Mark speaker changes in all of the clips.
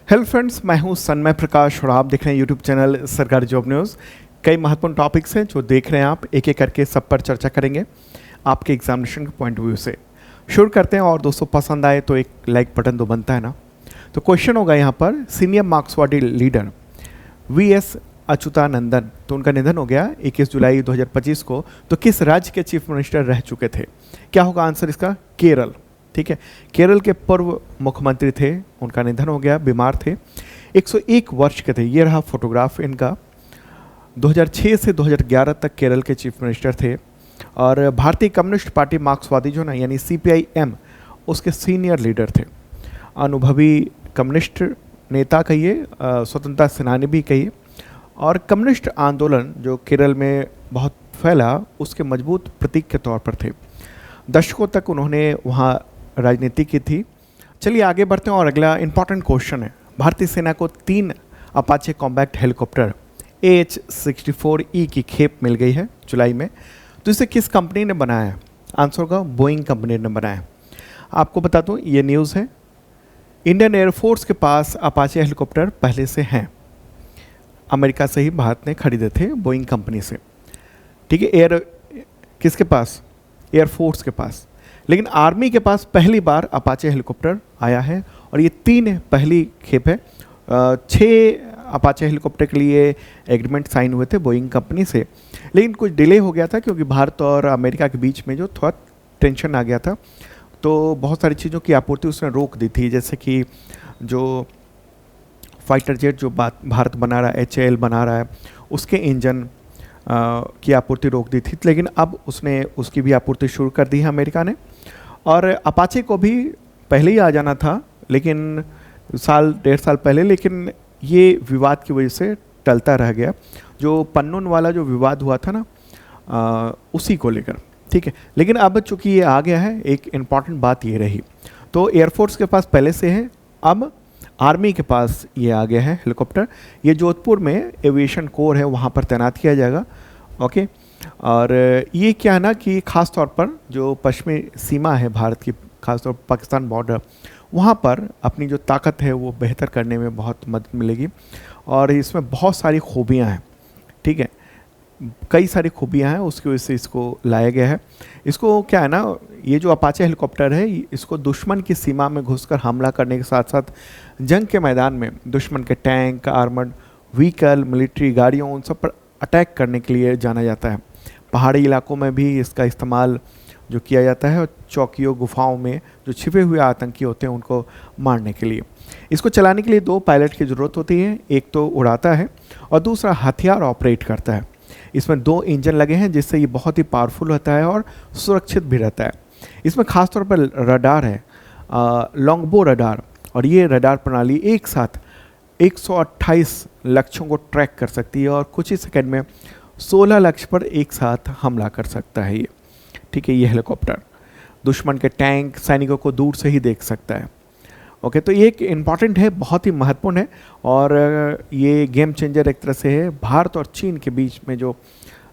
Speaker 1: Hello friends, मैं हूं सन्मय प्रकाश और आप देख रहे हैं यूट्यूब चैनल सरकारी जॉब न्यूज़। कई महत्वपूर्ण टॉपिक्स हैं जो देख रहे हैं आप, एक एक करके सब पर चर्चा करेंगे आपके एग्जामिनेशन के पॉइंट ऑफ व्यू से। शुरू करते हैं और दोस्तों पसंद आए तो एक लाइक बटन तो बनता है ना। तो क्वेश्चन होगा यहाँ पर, सीनियर मार्क्सवादी लीडर वी.एस. अच्युतानंदन, तो उनका निधन हो गया 21 जुलाई 2025 को। तो किस राज्य के चीफ मिनिस्टर रह चुके थे? क्या होगा आंसर इसका? केरल। ठीक है, केरल के पूर्व मुख्यमंत्री थे, उनका निधन हो गया, बीमार थे, 101 वर्ष के थे। ये रहा फोटोग्राफ इनका। 2006 से 2011 तक केरल के चीफ मिनिस्टर थे और भारतीय कम्युनिस्ट पार्टी मार्क्सवादी जो ना यानी CPIM उसके सीनियर लीडर थे। अनुभवी कम्युनिस्ट नेता कहिए, स्वतंत्रता सेनानी भी कहिए, और कम्युनिस्ट आंदोलन जो केरल में बहुत फैला उसके मजबूत प्रतीक के तौर पर थे। दशकों तक उन्होंने वहाँ राजनीति की थी। चलिए आगे बढ़ते हैं और अगला इंपॉर्टेंट क्वेश्चन है। भारतीय सेना को 3 अपाचे कॉम्बैक्ट हेलीकॉप्टर AH-64E की खेप मिल गई है जुलाई में। तो इसे किस कंपनी ने बनाया है? आंसर होगा बोइंग कंपनी ने बनाया है। आपको बता दूं ये न्यूज़ है, इंडियन एयरफोर्स के पास अपाचे हेलीकॉप्टर पहले से हैं। अमेरिका से ही भारत ने खरीदे थे बोइंग कंपनी से। ठीक है, किसके पास? एयरफोर्स के पास। लेकिन आर्मी के पास पहली बार अपाचे हेलीकॉप्टर आया है और ये 3 पहली खेप है। 6 अपाचे हेलीकॉप्टर के लिए एग्रीमेंट साइन हुए थे बोइंग कंपनी से, लेकिन कुछ डिले हो गया था क्योंकि भारत और अमेरिका के बीच में जो थोड़ा टेंशन आ गया था, तो बहुत सारी चीज़ों की आपूर्ति उसने रोक दी थी। जैसे कि जो फाइटर जेट जो भारत बना रहा है, HAL बना रहा है, उसके इंजन की आपूर्ति रोक दी थी। लेकिन अब उसने उसकी भी आपूर्ति शुरू कर दी है अमेरिका ने। और अपाचे को भी पहले ही आ जाना था, लेकिन 1.5 साल पहले, लेकिन ये विवाद की वजह से टलता रह गया। जो पन्नून वाला जो विवाद हुआ था ना, उसी को लेकर। ठीक है, लेकिन अब चूंकि ये आ गया है, एक इम्पॉर्टेंट बात ये रही। तो एयरफोर्स के पास पहले से है, अब आर्मी के पास ये आ गया है हेलीकॉप्टर। ये जोधपुर में एविएशन कोर है, वहाँ पर तैनात किया जाएगा। ओके, और ये क्या है ना कि ख़ास तौर पर जो पश्चिमी सीमा है भारत की, खासतौर पर पाकिस्तान बॉर्डर, वहाँ पर अपनी जो ताकत है वो बेहतर करने में बहुत मदद मिलेगी। और इसमें बहुत सारी खूबियाँ हैं। ठीक है, कई सारी खूबियाँ हैं, उसकी वजह से इसको लाया गया है। इसको क्या है ना, ये जो अपाचे हेलीकॉप्टर है, इसको दुश्मन की सीमा में घुसकर हमला करने के साथ साथ जंग के मैदान में दुश्मन के टैंक, आर्मर्ड व्हीकल, मिलिट्री गाड़ियों, उन सब पर अटैक करने के लिए जाना जाता है। पहाड़ी इलाकों में भी इसका इस्तेमाल जो किया जाता है, और चौकियों, गुफाओं में जो छिपे हुए आतंकी होते हैं उनको मारने के लिए। इसको चलाने के लिए 2 पायलट की ज़रूरत होती है, एक तो उड़ाता है और दूसरा हथियार ऑपरेट करता है। इसमें 2 इंजन लगे हैं जिससे ये बहुत ही पावरफुल होता है और सुरक्षित भी रहता है। इसमें खास तौर पर रडार है, लॉन्गबो रडार, और ये रडार प्रणाली एक साथ 128 लक्ष्यों को ट्रैक कर सकती है और कुछ ही सेकंड में 16 लक्ष्य पर एक साथ हमला कर सकता है ये। ठीक है, ये हेलीकॉप्टर दुश्मन के टैंक, सैनिकों को दूर से ही देख सकता है। ओके, तो ये एक इम्पॉर्टेंट है, बहुत ही महत्वपूर्ण है, और ये गेम चेंजर एक तरह से है भारत और चीन के बीच में जो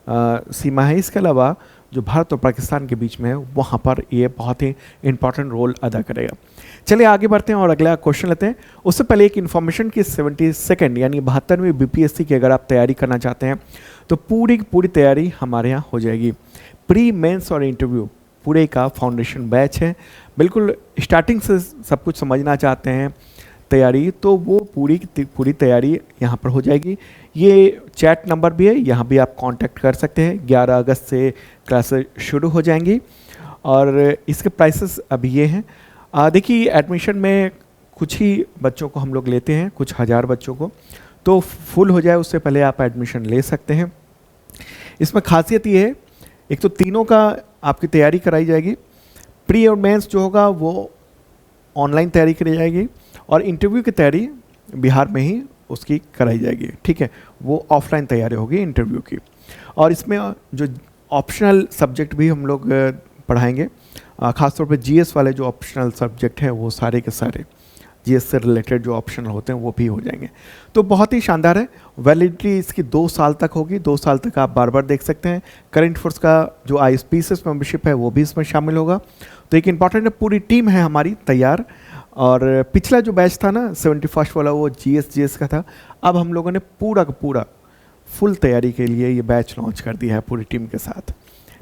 Speaker 1: सीमा है। इसके अलावा जो भारत और पाकिस्तान के बीच में है, वहाँ पर ये बहुत ही इंपॉर्टेंट रोल अदा करेगा। चलिए आगे बढ़ते हैं और अगला क्वेश्चन लेते हैं। उससे पहले एक इन्फॉर्मेशन की 72nd यानी 72वीं BPSC की अगर आप तैयारी करना चाहते हैं तो पूरी की पूरी तैयारी हमारे यहाँ हो जाएगी। प्री मेंस और इंटरव्यू पूरे का फाउंडेशन बैच है। बिल्कुल स्टार्टिंग से सब कुछ समझना चाहते हैं तैयारी, तो वो पूरी तैयारी यहाँ पर हो जाएगी। ये चैट नंबर भी है, यहाँ भी आप कांटेक्ट कर सकते हैं। 11 अगस्त से क्लासेस शुरू हो जाएंगी और इसके प्राइसेस अभी ये हैं। देखिए, एडमिशन में कुछ ही बच्चों को हम लोग लेते हैं, कुछ हज़ार बच्चों को, तो फुल हो जाए उससे पहले आप एडमिशन ले सकते हैं। इसमें खासियत ये है, एक तो तीनों का आपकी तैयारी कराई जाएगी। प्री और मेंस जो होगा वो ऑनलाइन तैयारी करी जाएगी, और इंटरव्यू की तैयारी बिहार में ही उसकी कराई जाएगी। ठीक है, वो ऑफलाइन तैयारी होगी इंटरव्यू की। और इसमें जो ऑप्शनल सब्जेक्ट भी हम लोग पढ़ाएंगे, ख़ासतौर पे GS वाले जो ऑप्शनल सब्जेक्ट हैं वो सारे के सारे GS से रिलेटेड जो ऑप्शनल होते हैं वो भी हो जाएंगे। तो बहुत ही शानदार है। वैलिडिटी इसकी 2 साल तक होगी, 2 साल तक आप बार बार देख सकते हैं। करंट फोर्स का जो ISPCS मेंबरशिप है वो भी इसमें शामिल होगा। तो एक इम्पॉर्टेंट है, पूरी टीम है हमारी तैयार, और पिछला जो बैच था ना 71 वाला, वो GS का था। अब हम लोगों ने पूरा का पूरा फुल तैयारी के लिए ये बैच लॉन्च कर दिया है पूरी टीम के साथ,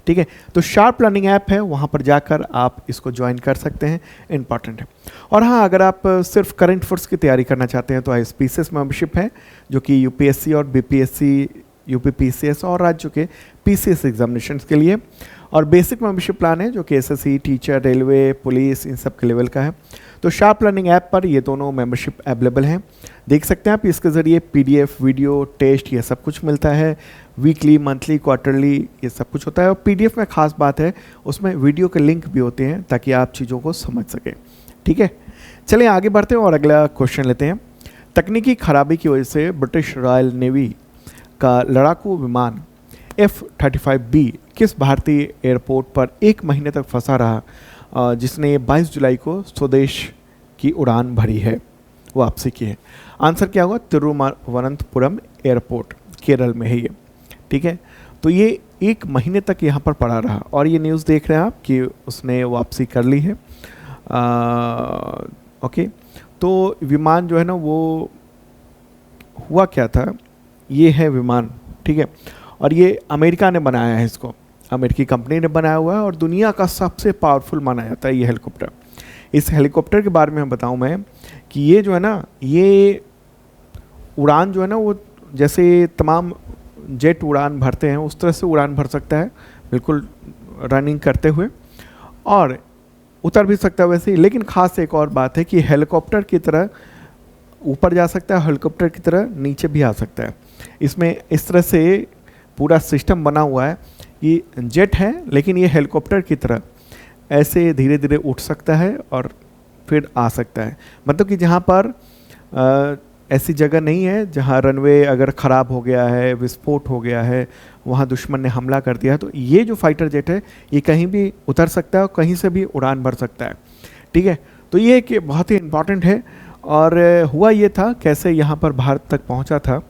Speaker 1: ठीक है। तो शार्प लर्निंग ऐप है, वहाँ पर जाकर आप इसको ज्वाइन कर सकते हैं, इंपॉर्टेंट है। और हाँ, अगर आप सिर्फ करंट अफेयर्स की तैयारी करना चाहते हैं तो ISPCS मेंबरशिप है, जो कि UPSC और BPSC, UPPCS और राज्यों के PCS एग्जामिनेशंस के लिए। और बेसिक मेंबरशिप प्लान है जो कि SSC, टीचर, रेलवे, पुलिस, इन सब के लेवल का है। तो शार्प लर्निंग ऐप पर ये दोनों मेंबरशिप अवेलेबल हैं, देख सकते हैं आप। इसके ज़रिए PDF, वीडियो, टेस्ट, ये सब कुछ मिलता है। वीकली, मंथली, क्वार्टरली, ये सब कुछ होता है। और PDF में ख़ास बात है, उसमें वीडियो के लिंक भी होते हैं ताकि आप चीज़ों को समझ सकें, ठीक है। चलिए आगे बढ़ते हैं और अगला क्वेश्चन लेते हैं। तकनीकी खराबी की वजह से ब्रिटिश रॉयल नेवी का लड़ाकू विमान F-35B किस भारतीय एयरपोर्ट पर 1 महीने तक फंसा रहा, जिसने 22 जुलाई को स्वदेश की उड़ान भरी है, वापसी की है? आंसर क्या होगा? तिरुवनंतपुरम एयरपोर्ट, केरल में है ये, ठीक है। तो ये 1 महीने तक यहाँ पर पड़ा रहा और ये न्यूज़ देख रहे हैं आप कि उसने वापसी कर ली है। ओके, तो विमान जो है ना, वो हुआ क्या था, ये है विमान, ठीक है। और ये अमेरिका ने बनाया है, इसको अमेरिकी कंपनी ने बनाया हुआ है और दुनिया का सबसे पावरफुल माना जाता है ये हेलीकॉप्टर। इस हेलीकॉप्टर के बारे में बताऊं मैं कि ये जो है ना, ये उड़ान जो है ना, वो जैसे तमाम जेट उड़ान भरते हैं उस तरह से उड़ान भर सकता है, बिल्कुल रनिंग करते हुए, और उतर भी सकता है वैसे ही। लेकिन ख़ास एक और बात है कि हेलीकॉप्टर की तरह ऊपर जा सकता है, हेलीकॉप्टर की तरह नीचे भी आ सकता है। इसमें इस तरह से पूरा सिस्टम बना हुआ है। ये जेट है लेकिन ये हेलीकॉप्टर की तरह ऐसे धीरे धीरे उठ सकता है और फिर आ सकता है। मतलब कि जहाँ पर ऐसी जगह नहीं है जहाँ रनवे अगर ख़राब हो गया है, विस्फोट हो गया है, वहाँ दुश्मन ने हमला कर दिया है, तो ये जो फाइटर जेट है ये कहीं भी उतर सकता है और कहीं से भी उड़ान भर सकता है, ठीक है। तो ये कि बहुत ही इम्पॉर्टेंट है। और हुआ ये था, कैसे यहाँ पर भारत तक पहुँचा था,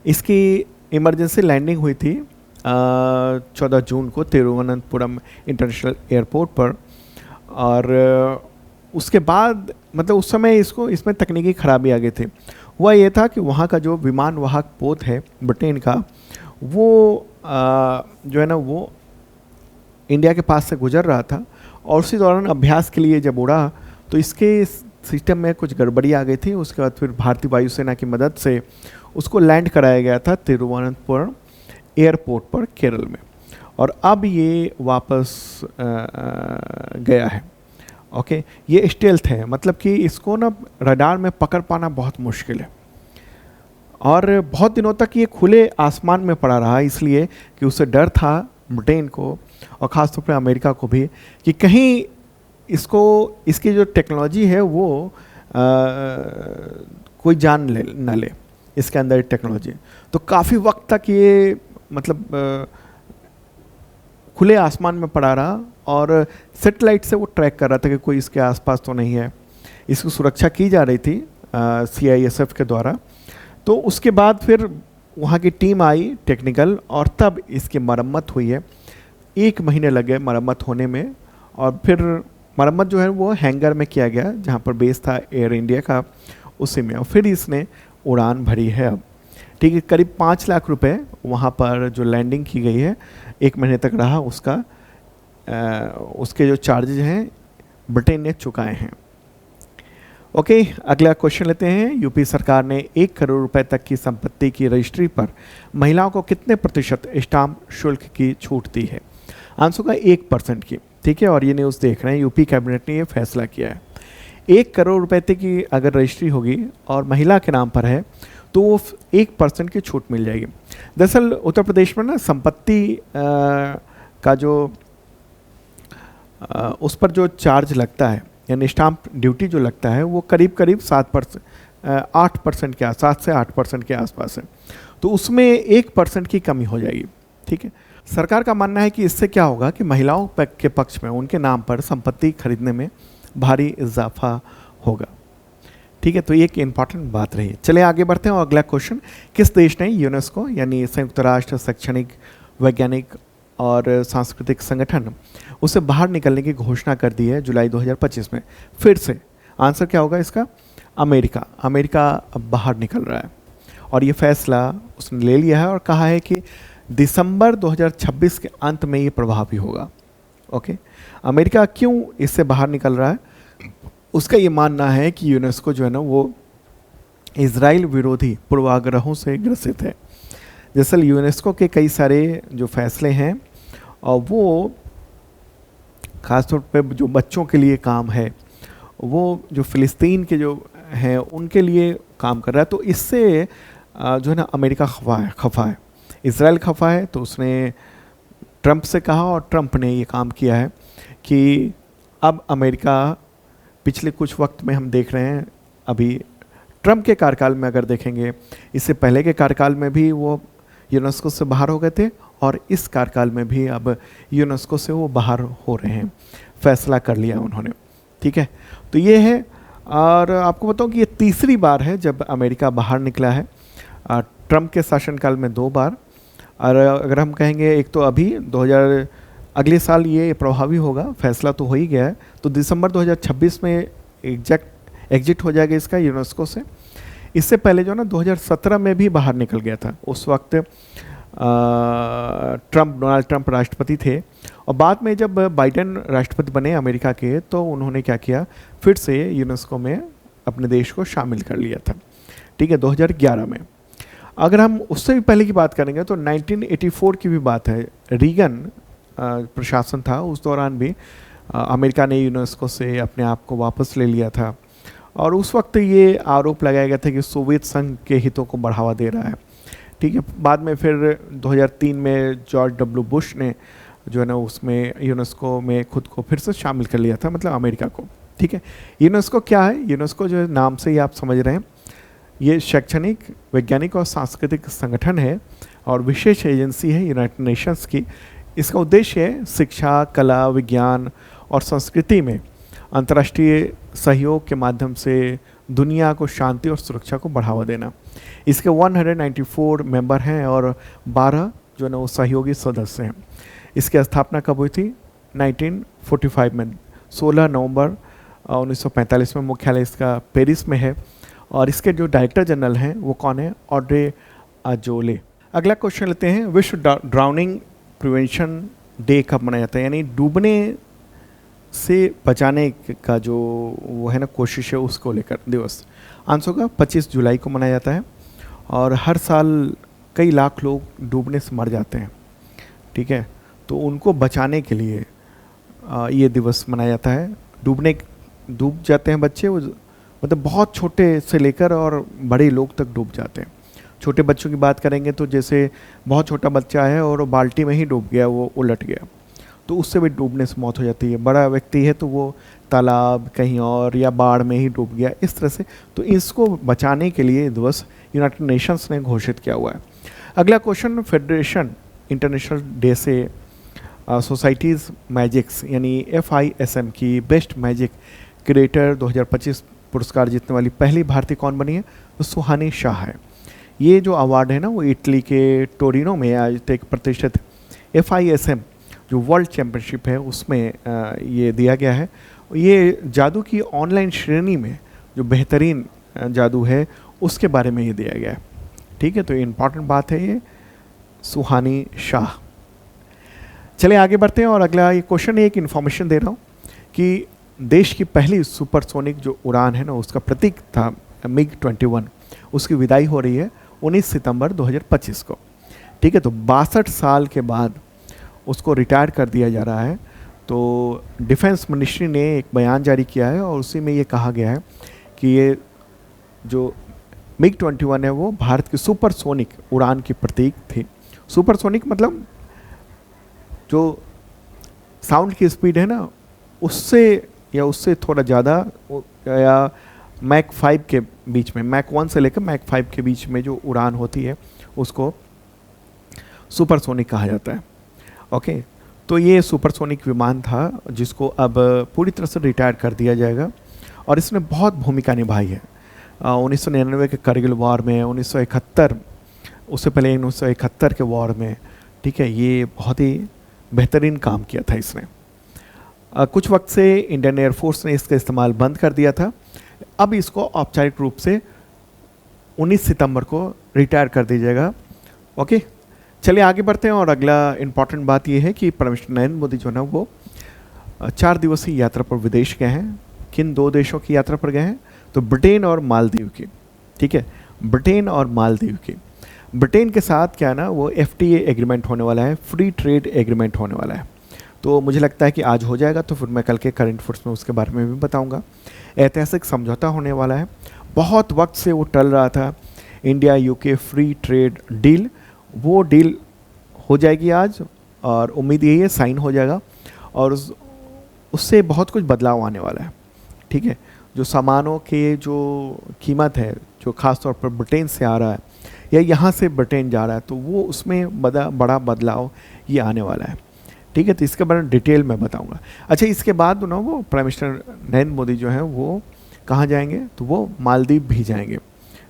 Speaker 1: इसकी इमरजेंसी लैंडिंग हुई थी 14 जून को तिरुवनंतपुरम इंटरनेशनल एयरपोर्ट पर। और उसके बाद मतलब उस समय इसमें तकनीकी खराबी आ गई थी। हुआ ये था कि वहाँ का जो विमान वाहक पोत है ब्रिटेन का, वो जो है ना, वो इंडिया के पास से गुजर रहा था और उसी दौरान अभ्यास के लिए जब उड़ा तो इसके सिस्टम में कुछ गड़बड़ी आ गई थी। उसके बाद फिर भारतीय वायुसेना की मदद से उसको लैंड कराया गया था तिरुवनंतपुरम एयरपोर्ट पर, केरल में। और अब ये वापस गया है। ओके, ये स्टेल्थ है, मतलब कि इसको ना रडार में पकड़ पाना बहुत मुश्किल है और बहुत दिनों तक ये खुले आसमान में पड़ा रहा, इसलिए कि उसे डर था ब्रिटेन को और ख़ासतौर पर अमेरिका को भी कि कहीं इसकी जो टेक्नोलॉजी है वो कोई जान न ले इसके अंदर टेक्नोलॉजी। तो काफ़ी वक्त तक ये मतलब खुले आसमान में पड़ा रहा और सेटेलाइट से वो ट्रैक कर रहा था कि कोई इसके आसपास तो नहीं है। इसकी सुरक्षा की जा रही थी CISF के द्वारा। तो उसके बाद फिर वहाँ की टीम आई टेक्निकल और तब इसकी मरम्मत हुई है। 1 महीने लगे मरम्मत होने में और फिर मरम्मत जो है वो हैंगर में किया गया जहाँ पर बेस था एयर इंडिया का, उसी में। और फिर इसने उड़ान भरी है अब, ठीक है। करीब 5 लाख रुपए वहाँ पर जो लैंडिंग की गई है 1 महीने तक रहा, उसके जो चार्जेज हैं ब्रिटेन ने चुकाए हैं। ओके, अगला क्वेश्चन लेते हैं। यूपी सरकार ने 1 करोड़ रुपए तक की संपत्ति की रजिस्ट्री पर महिलाओं को कितने प्रतिशत स्टाम्प शुल्क की छूट दी है? आंसर का 1% की, ठीक है। और ये न्यूज़ देख रहे हैं, यूपी कैबिनेट ने ये फैसला किया है। 1 करोड़ रुपए तक की अगर रजिस्ट्री होगी और महिला के नाम पर है तो वो 1% की छूट मिल जाएगी। दरअसल उत्तर प्रदेश में ना संपत्ति का जो उस पर जो चार्ज लगता है यानी स्टाम्प ड्यूटी जो लगता है वो करीब 8% के 7 से 8% के आसपास है। तो उसमें 1% की कमी हो जाएगी, ठीक है। सरकार का मानना है कि इससे क्या होगा कि महिलाओं के पक्ष में उनके नाम पर संपत्ति खरीदने में भारी इजाफा होगा, ठीक है। तो ये एक इम्पॉर्टेंट बात रही। चलिए आगे बढ़ते हैं और अगला क्वेश्चन, किस देश ने यूनेस्को यानी संयुक्त राष्ट्र शैक्षणिक, वैज्ञानिक और सांस्कृतिक संगठन उसे बाहर निकलने की घोषणा कर दी है जुलाई 2025 में। फिर से आंसर क्या होगा इसका? अमेरिका। अमेरिका अब बाहर निकल रहा है और ये फैसला उसने ले लिया है और कहा है कि दिसंबर 2026 के अंत में ये प्रभावी होगा। ओके, अमेरिका क्यों इससे बाहर निकल रहा है? उसका ये मानना है कि यूनेस्को जो है ना वो इजराइल विरोधी पूर्वाग्रहों से ग्रसित है। दरअसल यूनेस्को के कई सारे जो फैसले हैं और वो खासतौर पे जो बच्चों के लिए काम है, वो जो फ़िलिस्तीन के जो हैं उनके लिए काम कर रहा है। तो इससे जो है ना अमेरिका खफा है, इजराइल खफा है। तो उसने ट्रंप से कहा और ट्रंप ने ये काम किया है कि अब अमेरिका पिछले कुछ वक्त में हम देख रहे हैं, अभी ट्रंप के कार्यकाल में अगर देखेंगे, इससे पहले के कार्यकाल में भी वो यूनेस्को से बाहर हो गए थे और इस कार्यकाल में भी अब यूनेस्को से वो बाहर हो रहे हैं। फैसला कर लिया उन्होंने, ठीक है। तो ये है, और आपको बताऊं कि ये तीसरी बार है जब अमेरिका बाहर निकला है। ट्रंप के शासनकाल में 2 बार, और अगर हम कहेंगे एक तो अभी 2000 अगले साल ये प्रभावी होगा, फैसला तो हो ही गया है। तो दिसंबर 2026 में एग्जिट हो जाएगा इसका यूनेस्को से। इससे पहले जो ना 2017 में भी बाहर निकल गया था। उस वक्त डोनाल्ड ट्रंप राष्ट्रपति थे और बाद में जब बाइडेन राष्ट्रपति बने अमेरिका के, तो उन्होंने क्या किया, फिर से यूनेस्को में अपने देश को शामिल कर लिया था, ठीक है, 2011 में। अगर हम उससे भी पहले की बात करेंगे तो 1984 की भी बात है। रीगन प्रशासन था, उस दौरान भी अमेरिका ने यूनेस्को से अपने आप को वापस ले लिया था और उस वक्त ये आरोप लगाया गया था कि सोवियत संघ के हितों को बढ़ावा दे रहा है, ठीक है। बाद में फिर 2003 में जॉर्ज डब्ल्यू बुश ने जो है ना उसमें यूनेस्को में खुद को फिर से शामिल कर लिया था, मतलब अमेरिका को, ठीक है। यूनेस्को क्या है? यूनेस्को जो है नाम से ही आप समझ रहे हैं, ये शैक्षणिक, वैज्ञानिक और सांस्कृतिक संगठन है और विशेष एजेंसी है यूनाइटेड नेशंस की। इसका उद्देश्य है शिक्षा, कला, विज्ञान और संस्कृति में अंतर्राष्ट्रीय सहयोग के माध्यम से दुनिया को शांति और सुरक्षा को बढ़ावा देना। इसके 194 मेंबर हैं और 12 जो है ना वो सहयोगी सदस्य हैं। इसकी स्थापना कब हुई थी? 1945 में, 16 नवंबर 1945 में। मुख्यालय इसका पेरिस में है और इसके जो डायरेक्टर जनरल हैं वो कौन है? Audrey Azoulay. अगला क्वेश्चन लेते हैं, विश्व ड्राउनिंग प्रिवेंशन डे कब मनाया जाता है? यानी डूबने से बचाने का जो वो है ना कोशिश है उसको लेकर दिवस। आंसर होगा 25 जुलाई को मनाया जाता है और हर साल कई लाख लोग डूबने से मर जाते हैं, ठीक है। तो उनको बचाने के लिए ये दिवस मनाया जाता है। डूब जाते हैं बच्चे, वो मतलब बहुत छोटे से लेकर और बड़े लोग तक डूब जाते हैं। छोटे बच्चों की बात करेंगे तो जैसे बहुत छोटा बच्चा है और वो बाल्टी में ही डूब गया, वो उलट गया, तो उससे भी डूबने से मौत हो जाती है। बड़ा व्यक्ति है तो वो तालाब कहीं और या बाढ़ में ही डूब गया, इस तरह से। तो इसको बचाने के लिए दिवस यूनाइटेड नेशंस ने घोषित किया हुआ है। अगला क्वेश्चन, फेडरेशन इंटरनेशनल डे से सोसाइटीज़ मैजिक्स यानी FISM की बेस्ट मैजिक क्रिएटर 2025 पुरस्कार जीतने वाली पहली भारतीय कौन बनी है? तो सुहानी शाह है। ये जो अवार्ड है ना वो इटली के टोरिनो में आयोजित एक प्रतिष्ठित FISM जो वर्ल्ड चैम्पियनशिप है उसमें ये दिया गया है। ये जादू की ऑनलाइन श्रेणी में जो बेहतरीन जादू है उसके बारे में ये दिया गया है, ठीक है। तो इम्पॉर्टेंट बात है ये, सुहानी शाह। चलिए आगे बढ़ते हैं और अगला ये क्वेश्चन, एक इन्फॉर्मेशन दे रहा हूँ कि देश की पहली सुपरसोनिक जो उड़ान है ना उसका प्रतीक था MiG-21, उसकी विदाई हो रही है 19 सितंबर 2025 को, ठीक है। तो 62 साल के बाद उसको रिटायर कर दिया जा रहा है। तो डिफेंस मिनिस्ट्री ने एक बयान जारी किया है और उसी में ये कहा गया है कि ये जो MiG-21 है वो भारत की सुपरसोनिक उड़ान की प्रतीक थी। सुपरसोनिक मतलब जो साउंड की स्पीड है ना उससे या उससे थोड़ा ज़्यादा, या मैक 5 के बीच में, मैक 1 से लेकर मैक 5 के बीच में जो उड़ान होती है उसको सुपरसोनिक कहा जाता है, ओके। तो ये सुपरसोनिक विमान था जिसको अब पूरी तरह से रिटायर कर दिया जाएगा और इसने बहुत भूमिका निभाई है 1999 के करगिल वॉर में, 1971, उससे पहले 1971 के वॉर में, ठीक है। ये बहुत ही बेहतरीन काम किया था इसने। कुछ वक्त से इंडियन एयरफोर्स ने इसका इस्तेमाल बंद कर दिया था, अब इसको औपचारिक रूप से 19 सितंबर को रिटायर कर दीजिएगा। ओके, चलिए आगे बढ़ते हैं। और अगला इम्पॉर्टेंट बात यह है कि प्राइम मिनिस्टर नरेंद्र मोदी जो है ना वो 4 दिवसीय यात्रा पर विदेश गए हैं। किन 2 देशों की यात्रा पर गए हैं? तो ब्रिटेन और मालदीव की। ठीक है, ब्रिटेन और मालदीव की। ब्रिटेन के साथ क्या है ना, वो FTA एग्रीमेंट होने वाला है, फ्री ट्रेड एग्रीमेंट होने वाला है। तो मुझे लगता है कि आज हो जाएगा, तो फिर मैं कल के करंट अफेयर्स में उसके बारे में भी बताऊंगा। ऐतिहासिक समझौता होने वाला है, बहुत वक्त से वो टल रहा था, India UK free trade deal. वो डील हो जाएगी आज, और उम्मीद यही है साइन हो जाएगा, और उससे बहुत कुछ बदलाव आने वाला है। ठीक है, जो सामानों के जो कीमत है, जो ख़ास तौर पर ब्रिटेन से आ रहा है या यहाँ से ब्रिटेन जा रहा है, तो वो उसमें बड़ा बदलाव ये आने वाला है। ठीक है, तो इसके बारे में डिटेल में बताऊंगा। अच्छा, इसके बाद ना वो प्राइम मिनिस्टर नरेंद्र मोदी जो है वो कहाँ जाएंगे? तो वो मालदीव भी जाएंगे,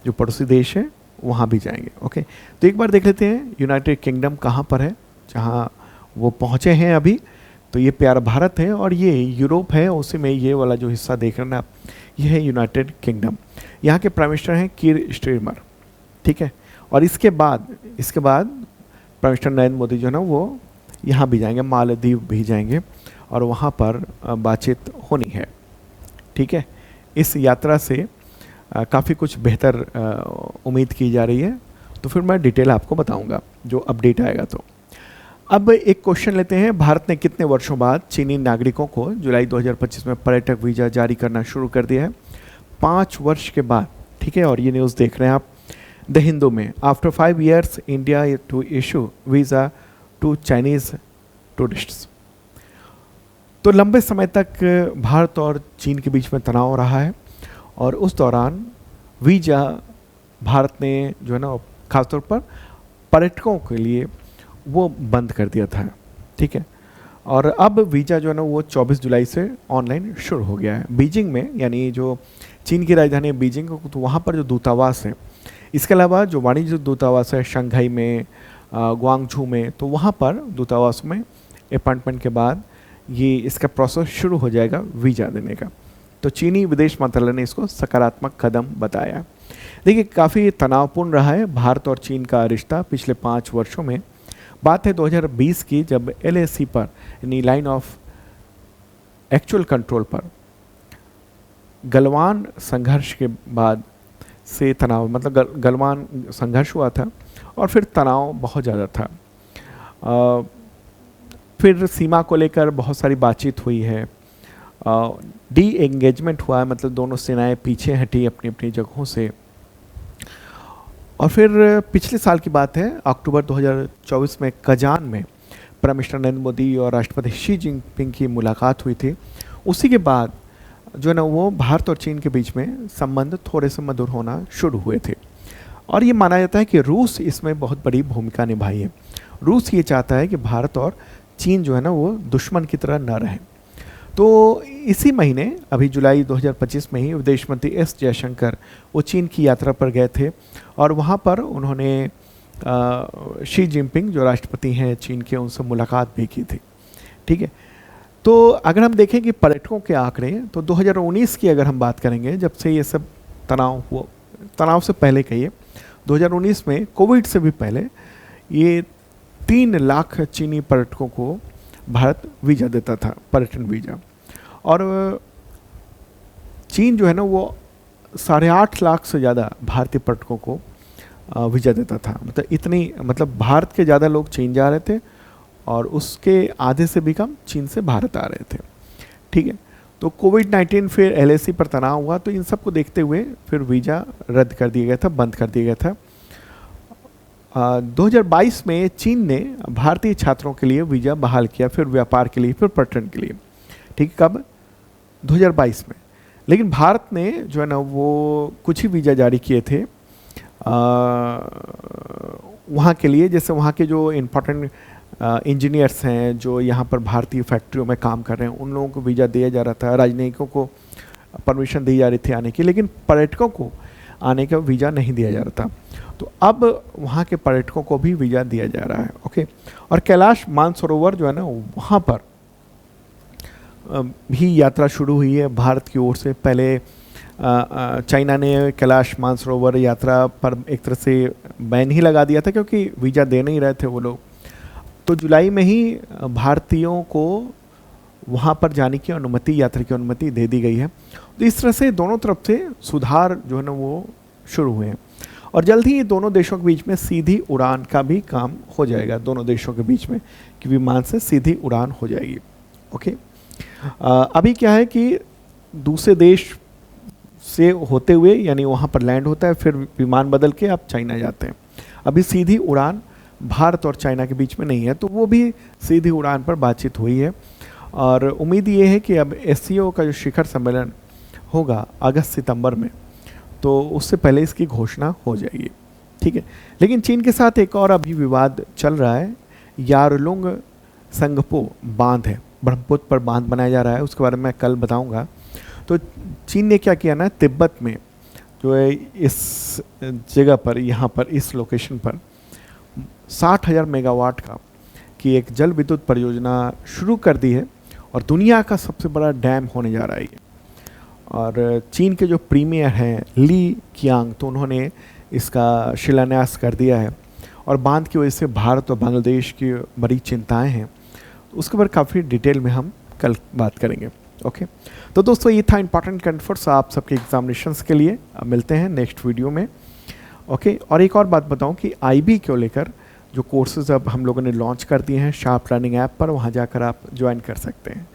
Speaker 1: जो पड़ोसी देश है वहाँ भी जाएंगे। ओके, तो एक बार देख लेते हैं यूनाइटेड किंगडम कहाँ पर है, जहाँ वो पहुँचे हैं अभी। तो ये प्यारा भारत है और ये यूरोप है, उसी में ये वाला जो हिस्सा देख रहे हैं आप, ये है यूनाइटेड किंगडम। यहाँ के प्राइम मिनिस्टर हैं कीर स्टारमर। ठीक है, और इसके बाद प्राइम मिनिस्टर नरेंद्र मोदी जो है ना वो यहाँ भी जाएंगे, मालदीव भी जाएंगे, और वहाँ पर बातचीत होनी है। ठीक है, इस यात्रा से काफ़ी कुछ बेहतर उम्मीद की जा रही है, तो फिर मैं डिटेल आपको बताऊंगा जो अपडेट आएगा। तो अब एक क्वेश्चन लेते हैं। भारत ने कितने वर्षों बाद चीनी नागरिकों को जुलाई 2025 में पर्यटक वीज़ा जारी करना शुरू कर दिया है? 5 वर्ष के बाद। ठीक है, और ये न्यूज़ देख रहे हैं आप द हिंदू में। After 5 years India to issue visa to Chinese tourists. तो लंबे समय तक भारत और चीन के बीच में तनाव रहा है, और उस दौरान वीज़ा भारत ने जो है ना खासतौर पर पर्यटकों के लिए वो बंद कर दिया था। ठीक है, और अब वीज़ा जो है ना वो 24 जुलाई से ऑनलाइन शुरू हो गया है बीजिंग में, यानी जो चीन की राजधानी है बीजिंग, तो वहाँ पर जो दूतावास है, इसके अलावा जो वाणिज्य दूतावास है शंघाई में, ग्वांगझू में, तो वहाँ पर दूतावास में अपॉइंटमेंट के बाद ये इसका प्रोसेस शुरू हो जाएगा वीज़ा देने का। तो चीनी विदेश मंत्रालय ने इसको सकारात्मक कदम बताया। देखिए, काफ़ी तनावपूर्ण रहा है भारत और चीन का रिश्ता पिछले 5 वर्षों में। बात है 2020 की, जब LAC पर यानी लाइन ऑफ एक्चुअल कंट्रोल पर गलवान संघर्ष के बाद से तनाव, मतलब गलवान संघर्ष हुआ था और फिर तनाव बहुत ज़्यादा था। फिर सीमा को लेकर बहुत सारी बातचीत हुई है, डी एंगेजमेंट हुआ है, मतलब दोनों सेनाएं पीछे हटी अपनी अपनी जगहों से। और फिर पिछले साल की बात है, अक्टूबर 2024 में कजान में प्राइम मिनिस्टर नरेंद्र मोदी और राष्ट्रपति शी जिनपिंग की मुलाकात हुई थी। उसी के बाद जो है ना वो भारत और चीन के बीच में संबंध थोड़े से मधुर होना शुरू हुए थे, और ये माना जाता है कि रूस इसमें बहुत बड़ी भूमिका निभाई है। रूस ये चाहता है कि भारत और चीन जो है ना वो दुश्मन की तरह न रहे। तो इसी महीने अभी जुलाई 2025 में ही विदेश मंत्री S जयशंकर वो चीन की यात्रा पर गए थे, और वहाँ पर उन्होंने शी जिनपिंग जो राष्ट्रपति हैं चीन के, उनसे मुलाकात भी की थी। ठीक है, तो अगर हम देखें कि पर्यटकों के आंकड़े, तो 2019 की अगर हम बात करेंगे, जब से ये सब तनाव हुआ, तनाव से पहले कहिए 2019 में, कोविड से भी पहले, ये 3 लाख चीनी पर्यटकों को भारत वीज़ा देता था, पर्यटन वीज़ा। और चीन जो है ना वो 8.5 लाख से ज़्यादा भारतीय पर्यटकों को वीज़ा देता था। मतलब इतनी, मतलब भारत के ज़्यादा लोग चीन जा रहे थे, और उसके आधे से भी कम चीन से भारत आ रहे थे। ठीक है, तो कोविड-19 फिर LAC पर तनाव हुआ, तो इन सब को देखते हुए फिर वीज़ा रद्द कर दिया गया था, बंद कर दिया गया था। 2022 में चीन ने भारतीय छात्रों के लिए वीज़ा बहाल किया, फिर व्यापार के लिए, फिर पर्यटन के लिए। ठीक, कब? 2022 में। लेकिन भारत ने जो है ना वो कुछ ही वीज़ा जारी किए थे वहाँ के लिए, जैसे वहाँ के जो इम्पोर्टेंट इंजीनियर्स हैं जो यहाँ पर भारतीय फैक्ट्रियों में काम कर रहे हैं, उन लोगों को वीज़ा दिया जा रहा था, राजनयिकों को परमिशन दी जा रही थी आने की, लेकिन पर्यटकों को आने का वीज़ा नहीं दिया जा रहा था। तो अब वहाँ के पर्यटकों को भी वीज़ा दिया जा रहा है। ओके, और कैलाश मानसरोवर जो है ना वहाँ पर भी यात्रा शुरू हुई है भारत की ओर से। पहले चाइना ने कैलाश मानसरोवर यात्रा पर एक तरह से बैन ही लगा दिया था क्योंकि वीज़ा दे नहीं रहे थे वो लोग। तो जुलाई में ही भारतीयों को वहाँ पर जाने की अनुमति, यात्रा की अनुमति दे दी गई है। तो इस तरह से दोनों तरफ से सुधार जो है ना वो शुरू हुए हैं और जल्द ही दोनों देशों के बीच में सीधी उड़ान का भी काम हो जाएगा, दोनों देशों के बीच में कि विमान से सीधी उड़ान हो जाएगी। ओके, अभी क्या है कि दूसरे देश से होते हुए यानी वहाँ पर लैंड होता है, फिर विमान बदल के आप चाइना जाते हैं। अभी सीधी उड़ान भारत और चाइना के बीच में नहीं है, तो वो भी सीधी उड़ान पर बातचीत हुई है और उम्मीद ये है कि अब एससीओ का जो शिखर सम्मेलन होगा अगस्त सितंबर में, तो उससे पहले इसकी घोषणा हो जाएगी। ठीक है, लेकिन चीन के साथ एक और अभी विवाद चल रहा है। यारलुंग संगपो बांध है, ब्रह्मपुत्र पर बांध बनाया जा रहा है, उसके बारे में मैं कल बताऊंगा। तो चीन ने क्या किया ना, तिब्बत में जो है इस जगह पर, यहाँ पर इस लोकेशन पर 60,000 मेगावाट का की एक जल विद्युत परियोजना शुरू कर दी है और दुनिया का सबसे बड़ा डैम होने जा रहा है ये। और चीन के जो प्रीमियर हैं ली कियांग, तो उन्होंने इसका शिलान्यास कर दिया है और बांध की वजह से भारत और बांग्लादेश की बड़ी चिंताएं हैं। तो उसके ऊपर काफ़ी डिटेल में हम कल बात करेंगे। ओके, तो दोस्तों ये था इंपॉर्टेंट करंट अफेयर्स आप सबके एग्जामिनेशंस के लिए। अब मिलते हैं नेक्स्ट वीडियो में। ओके, और एक और बात बताऊं कि आईबी को लेकर जो कोर्सेज अब हम लोगों ने लॉन्च कर दिए हैं शार्प लर्निंग ऐप पर, वहाँ जाकर आप ज्वाइन कर सकते हैं।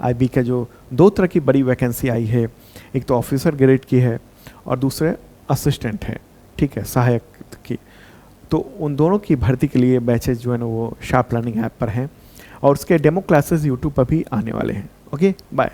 Speaker 1: आईबी का जो 2 तरह की बड़ी वैकेंसी आई है, एक तो ऑफिसर ग्रेड की है और दूसरे असिस्टेंट है, ठीक है, सहायक की। तो उन दोनों की भर्ती के लिए बैचेज जो है ना वो शार्प लर्निंग ऐप पर हैं और उसके डेमो क्लासेस यूट्यूब पर भी आने वाले हैं। Okay, bye.